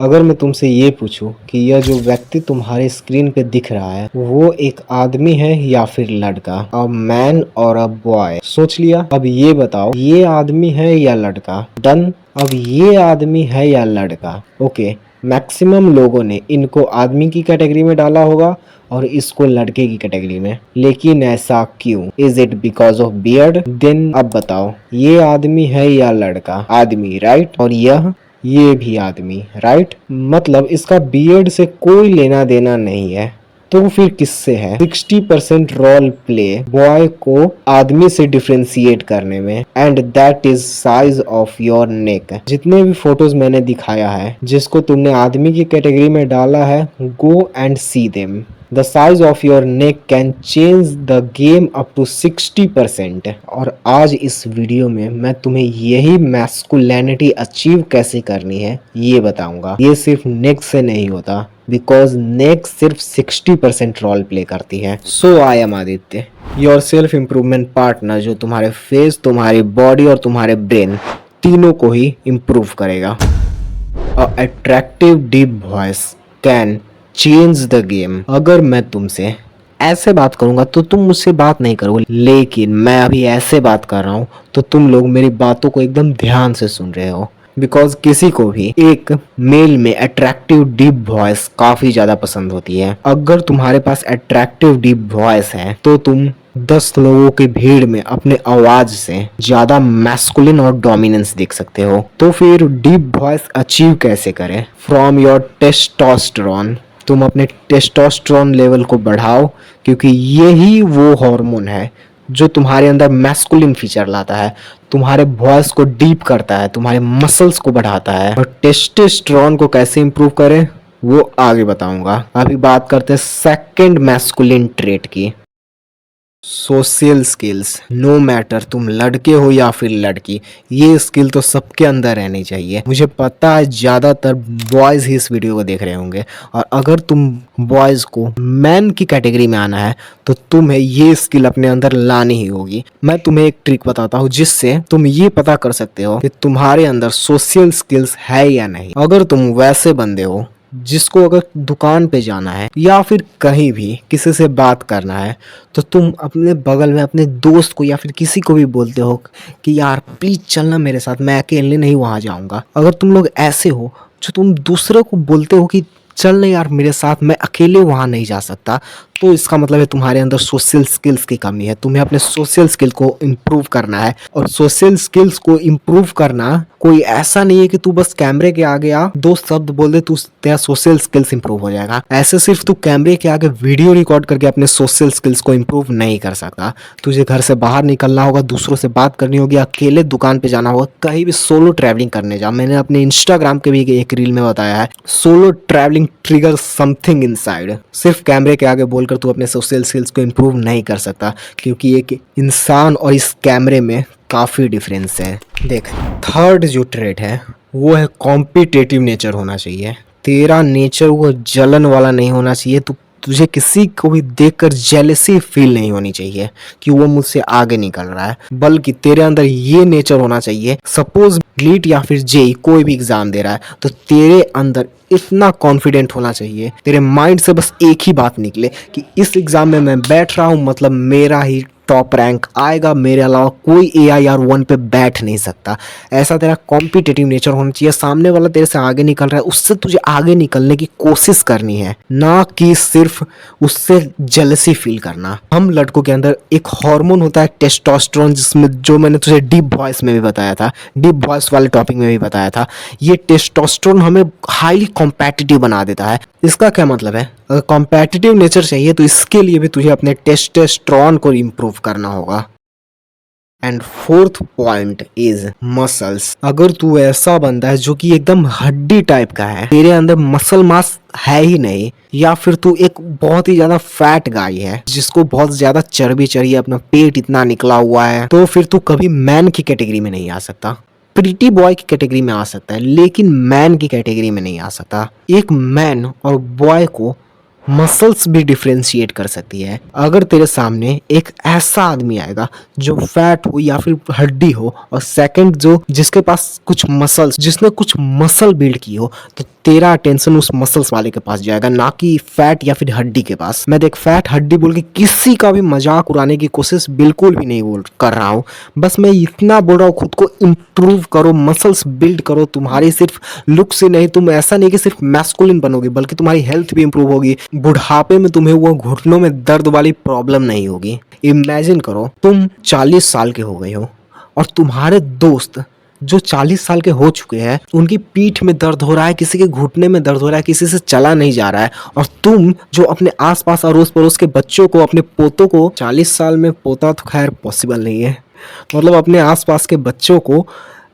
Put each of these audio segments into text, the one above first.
अगर मैं तुमसे ये पूछूं कि यह जो व्यक्ति तुम्हारे स्क्रीन पे दिख रहा है वो एक आदमी है या फिर लड़का, अ मैन और अ बॉय, सोच लिया। अब ये बताओ ये आदमी है या लड़का। डन। अब ये आदमी है या लड़का। ओके, मैक्सिमम लोगों ने इनको आदमी की कैटेगरी में डाला होगा और इसको लड़के की कैटेगरी में, लेकिन ऐसा क्यों? Is it because of beard? Then अब बताओ ये आदमी है या लड़का? आदमी, राइट। और ये भी आदमी, राइट। मतलब इसका बियर्ड से कोई लेना देना नहीं है, तो फिर किससे है? 60% रोल प्ले बॉय को आदमी से डिफ्रेंशिएट करने में, and that is size of your neck. जितने भी फोटोज मैंने दिखाया है जिसको तुमने आदमी की कैटेगरी में डाला है, go and see them. The size of your neck can change the game up to 60%। और आज इस वीडियो में मैं तुम्हें यही मैस्कुलिनिटी अचीव कैसे करनी है ये बताऊंगा। ये सिर्फ नेक से नहीं होता, बिकॉज नेक सिर्फ 60% रोल प्ले करती है। So I am Aditya, your self improvement partner, जो तुम्हारे फेस, तुम्हारी बॉडी और तुम्हारे ब्रेन तीनों को ही इम्प्रूव करेगा। A attractive deep voice can change the game. अगर मैं तुमसे ऐसे बात करूंगा तो तुम मुझसे बात नहीं करोगे, लेकिन मैं अभी ऐसे बात कर रहा हूं तो तुम लोग मेरी बातों को एकदम ध्यान से सुन रहे हो। बिकॉज किसी को भी एक मेल में अट्रैक्टिव डीप वॉइस काफी ज्यादा पसंद होती है। अगर तुम्हारे पास अट्रैक्टिव डीप वॉइस है तो तुम 10 लोगों की भीड़ में अपने आवाज से ज्यादा मैस्कुलिन और डोमिनेंस देख सकते हो। तो फिर डीप वॉइस अचीव कैसे करें? From your testosterone. तुम अपने टेस्टोस्टेरोन लेवल को बढ़ाओ, क्योंकि यही वो हार्मोन है जो तुम्हारे अंदर मैस्कुलिन फीचर लाता है, तुम्हारे वॉइस को डीप करता है, तुम्हारे मसल्स को बढ़ाता है। और टेस्टोस्टेरोन को कैसे इंप्रूव करें वो आगे बताऊंगा। अभी बात करते हैं सेकंड मैस्कुलिन ट्रेट की, सोशल स्किल्स। नो मैटर तुम लड़के हो या फिर लड़की, ये स्किल तो सबके अंदर रहनी चाहिए। मुझे पता है ज्यादातर बॉयज ही इस वीडियो को देख रहे होंगे, और अगर तुम बॉयज को मैन की कैटेगरी में आना है तो तुम्हें ये स्किल अपने अंदर लानी ही होगी। मैं तुम्हें एक ट्रिक बताता हूँ जिससे तुम ये पता कर सकते हो कि तुम्हारे अंदर सोशल स्किल्स है या नहीं। अगर तुम वैसे बंदे हो जिसको अगर दुकान पे जाना है या फिर कहीं भी किसी से बात करना है तो तुम अपने बगल में अपने दोस्त को या फिर किसी को भी बोलते हो कि यार प्लीज चलना मेरे साथ, मैं अकेले नहीं वहां जाऊंगा। अगर तुम लोग ऐसे हो जो तुम दूसरे को बोलते हो कि चल ना यार मेरे साथ, मैं अकेले वहां नहीं जा सकता, तो इसका मतलब है तुम्हारे अंदर सोशल स्किल्स की कमी है। तुम्हें अपने सोशल स्किल को इम्प्रूव करना है। और सोशल स्किल्स को इम्प्रूव करना कोई ऐसा नहीं है कि तू बस कैमरे के आगे आ, दो शब्द बोल दे, तू तेरा सोशल स्किल्स इंप्रूव हो जाएगा। ऐसे सिर्फ तू कैमरे के आगे वीडियो रिकॉर्ड करके अपने सोशल स्किल्स को इम्प्रूव नहीं कर सकता। तुझे घर से बाहर निकलना होगा, दूसरों से बात करनी होगी, अकेले दुकान पे जाना होगा, कहीं भी सोलो ट्रैवलिंग करने जा। मैंने अपने इंस्टाग्राम के भी एक रील में बताया है, solo travelling trigger something inside. सिर्फ कैमरे के आगे बोलकर तू अपने सोशल स्किल्स को इम्प्रूव नहीं कर सकता, क्योंकि एक इंसान और इस कैमरे में काफ़ी डिफरेंस है। देख, थर्ड जो ट्रेट है वो है कॉम्पिटिटिव नेचर होना चाहिए। तेरा नेचर वो जलन वाला नहीं होना चाहिए। तुझे किसी को भी देखकर जेलसी फील नहीं होनी चाहिए कि वो मुझसे आगे निकल रहा है, बल्कि तेरे अंदर ये नेचर होना चाहिए। सपोज नीट या फिर जेई कोई भी एग्जाम दे रहा है तो तेरे अंदर इतना कॉन्फिडेंट होना चाहिए, तेरे माइंड से बस एक ही बात निकले कि इस एग्जाम में मैं बैठ रहा हूँ, मतलब मेरा ही टॉप रैंक आएगा, मेरे अलावा कोई AIR1 पे बैठ नहीं सकता। ऐसा तेरा कॉम्पिटिटिव नेचर होना चाहिए। सामने वाला तेरे से आगे निकल रहा है, उससे तुझे आगे निकलने की कोशिश करनी है, ना कि सिर्फ उससे जेलसी फील करना। हम लड़कों के अंदर एक हार्मोन होता है टेस्टोस्टेरोन, जिसमें जो मैंने तुझे डीप वॉइस में भी बताया था, डीप वॉइस वाले टॉपिक में भी बताया था। ये टेस्टोस्टेरोन हमें हाईली कॉम्पिटिटिव बना देता है। इसका क्या मतलब है? अगर कॉम्पिटिटिव नेचर चाहिए तो इसके लिए भी तुझे अपने टेस्टोस्टेरोन को इम्प्रूव करना होगा। And fourth point is muscles. अगर तू ऐसा बंदा है जो कि एकदम हड्डी टाइप का है, तेरे अंदर मसल मास है ही नहीं, या फिर तू एक बहुत ही ज्यादा फैट गाय है जिसको बहुत ज्यादा चर्बी चढ़ी है, अपना पेट इतना निकला हुआ है, तो फिर तू कभी मैन की कैटेगरी में नहीं आ सकता। प्रीटी बॉय की कैटेगरी में आ सकता है, लेकिन मैन की कैटेगरी में नहीं आ सकता। एक मैन और बॉय को मसल्स भी डिफरेंशिएट कर सकती है। अगर तेरे सामने एक ऐसा आदमी आएगा जो फैट हो या फिर हड्डी हो, और सेकंड जो जिसके पास कुछ मसल्स, जिसने कुछ मसल बिल्ड की हो, तो तेरा अटेंशन उस मसल्स वाले के पास जाएगा, ना कि फैट या फिर हड्डी के पास। मैं देख फैट हड्डी बोल के किसी का भी मजाक उड़ाने की कोशिश बिल्कुल भी नहीं बोल कर रहा हूँ। बस मैं इतना बोल रहा हूँ, खुद को इम्प्रूव करो, मसल्स बिल्ड करो। तुम्हारी सिर्फ लुक से नहीं, तुम ऐसा नहीं कि सिर्फ मैस्कुलिन बनोगे, बल्कि तुम्हारी हेल्थ भी इंप्रूव होगी। बुढ़ापे में तुम्हें वो घुटनों में दर्द वाली प्रॉब्लम नहीं होगी। इमेजिन करो तुम 40 साल के हो गए हो और तुम्हारे दोस्त जो 40 साल के हो चुके हैं, उनकी पीठ में दर्द हो रहा है, किसी के घुटने में दर्द हो रहा है, किसी से चला नहीं जा रहा है, और तुम जो अपने आसपास अड़ोस पड़ोस के बच्चों को, अपने पोतों को, 40 साल में पोता तो खैर पॉसिबल नहीं है, मतलब अपने आसपास के बच्चों को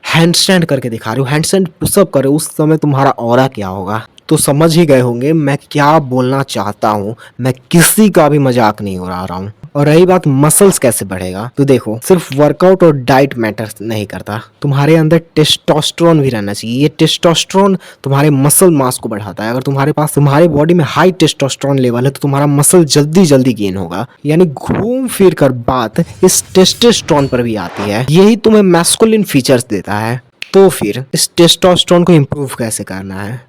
हैंडस्टैंड करके दिखा रहे हो, हैंडस्टैंड पुशअप कर रहे हो, उस समय तुम्हारा ऑरा क्या होगा। तो समझ ही गए होंगे मैं क्या बोलना चाहता हूँ। मैं किसी का भी मजाक नहीं उड़ा रहा हूँ। और रही बात मसल्स कैसे बढ़ेगा, तो देखो सिर्फ वर्कआउट और डाइट मैटर नहीं करता, तुम्हारे अंदर टेस्टोस्टेरोन भी रहना चाहिए। ये टेस्टोस्टेरोन तुम्हारे मसल मास को बढ़ाता है। अगर तुम्हारे पास, तुम्हारे बॉडी में हाई टेस्टोस्टेरोन लेवल है, तो तुम्हारा मसल जल्दी जल्दी गेन होगा। यानी घूम फिर कर बात इस टेस्टोस्टेरोन पर भी आती है, यही तुम्हें मैस्कुलिन फीचर्स देता है। तो फिर इस टेस्टोस्टेरोन को इम्प्रूव कैसे करना है?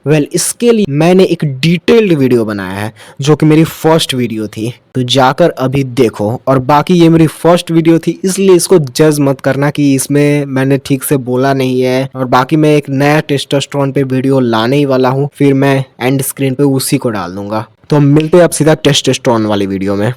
इसके लिए मैंने एक डिटेल्ड वीडियो बनाया है, जो कि मेरी फर्स्ट वीडियो थी, तो जाकर अभी देखो। और बाकी ये मेरी फर्स्ट वीडियो थी, इसलिए इसको जज मत करना कि इसमें मैंने ठीक से बोला नहीं है। और बाकी मैं एक नया टेस्टोस्टेरोन पे वीडियो लाने ही वाला हूँ, फिर मैं एंड स्क्रीन पे उसी को डाल दूंगा। तो मिलते हैं अब सीधा टेस्टोस्टेरोन वाली वीडियो में।